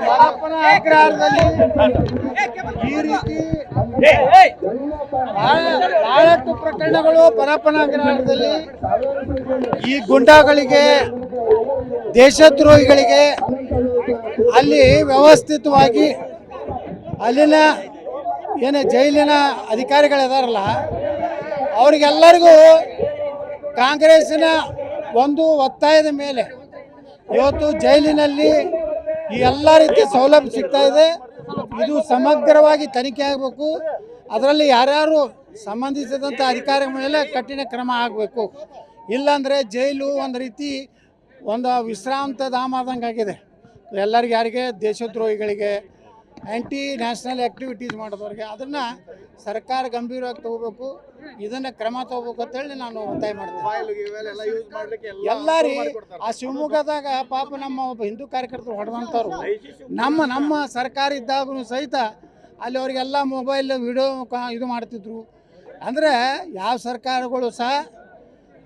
ಪರಪ್ಪನ ಅಗ್ರಹಾರದಲ್ಲಿ ಈ ರೀತಿ ಬಹಳಷ್ಟು ಪ್ರಕರಣಗಳು ಪರಪ್ಪನ ಅಗ್ರಹಾರದಲ್ಲಿ ಈ ಗುಂಡಾಗಳಿಗೆ, ದೇಶದ್ರೋಹಿಗಳಿಗೆ ಅಲ್ಲಿ ವ್ಯವಸ್ಥಿತವಾಗಿ ಅಲ್ಲಿನ ಏನು ಜೈಲಿನ ಅಧಿಕಾರಿಗಳಿದಾರಲ್ಲ ಅವ್ರಿಗೆಲ್ಲರಿಗೂ ಕಾಂಗ್ರೆಸ್ಸಿನ ಒಂದು ಒತ್ತಾಯದ ಮೇಲೆ ಇವತ್ತು ಜೈಲಿನಲ್ಲಿ ಈ ಎಲ್ಲ ರೀತಿಯ ಸೌಲಭ್ಯ ಸಿಗ್ತಾ ಇದೆ. ಇದು ಸಮಗ್ರವಾಗಿ ತನಿಖೆ ಆಗಬೇಕು. ಅದರಲ್ಲಿ ಯಾರ್ಯಾರು ಸಂಬಂಧಿಸಿದಂಥ ಅಧಿಕಾರಿಗಳ ಮೇಲೆ ಕಠಿಣ ಕ್ರಮ ಆಗಬೇಕು. ಇಲ್ಲಾಂದರೆ ಜೈಲು ಒಂದು ರೀತಿ ಒಂದು ವಿಶ್ರಾಂತ ಧಾಮ ಆದಂಗೆ ಆಗಿದೆ ಎಲ್ಲರಿಗೆ. ಯಾರಿಗೆ ದೇಶದ್ರೋಹಿಗಳಿಗೆ, ಆ್ಯಂಟಿ ನ್ಯಾಷನಲ್ ಆ್ಯಕ್ಟಿವಿಟೀಸ್ ಮಾಡೋದವ್ರಿಗೆ ಅದನ್ನು ಸರ್ಕಾರ ಗಂಭೀರವಾಗಿ ತಗೋಬೇಕು. ಇದನ್ನು ಕ್ರಮ ತಗೋಬೇಕು ಅಂತೇಳಿ ನಾನು ಒತ್ತಾಯ ಮಾಡ್ತೀನಿ. ಎಲ್ಲ ರೀ ಆ ಶಿವಮೊಗ್ಗದಾಗ ಪಾಪ ನಮ್ಮ ಒಬ್ಬ ಹಿಂದೂ ಕಾರ್ಯಕರ್ತರು ಹೊಡೆದಂಥವ್ರು ನಮ್ಮ ಸರ್ಕಾರ ಇದ್ದಾಗೂ ಸಹಿತ ಅಲ್ಲಿ ಅವರಿಗೆಲ್ಲ ಮೊಬೈಲ್ ವಿಡಿಯೋ ಇದು ಮಾಡ್ತಿದ್ರು. ಅಂದರೆ ಯಾವ ಸರ್ಕಾರಗಳು ಸಹ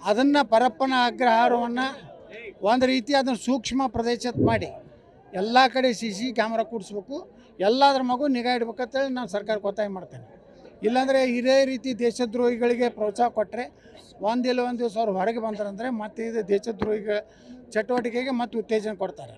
ಅದನ್ನು ಪರಪ್ಪನ ಅಗ್ರಹಾರವನ್ನು ಒಂದು ರೀತಿ ಅದನ್ನು ಸೂಕ್ಷ್ಮ ಪ್ರದೇಶ ಮಾಡಿ ಎಲ್ಲ ಕಡೆ CC ಕ್ಯಾಮ್ರಾ ಕೂಡಿಸ್ಬೇಕು, ಎಲ್ಲದರ ಮಗು ನಿಗಾ ಇಡ್ಬೇಕಂತೇಳಿ ನಾನು ಸರ್ಕಾರಕ್ಕೆ ಒತ್ತಾಯ ಮಾಡ್ತೇನೆ. ಇಲ್ಲಾಂದರೆ ಇದೇ ರೀತಿ ದೇಶದ್ರೋಹಿಗಳಿಗೆ ಪ್ರೋತ್ಸಾಹ ಕೊಟ್ಟರೆ ಒಂದು ದಿವಸ ಅವ್ರು ಹೊರಗೆ ಬಂತಾರಂದರೆ ಮತ್ತೆ ಇದು ದೇಶದ್ರೋಹಿಗಳ ಚಟುವಟಿಕೆಗೆ ಮತ್ತೆ ಉತ್ತೇಜನ ಕೊಡ್ತಾರೆ.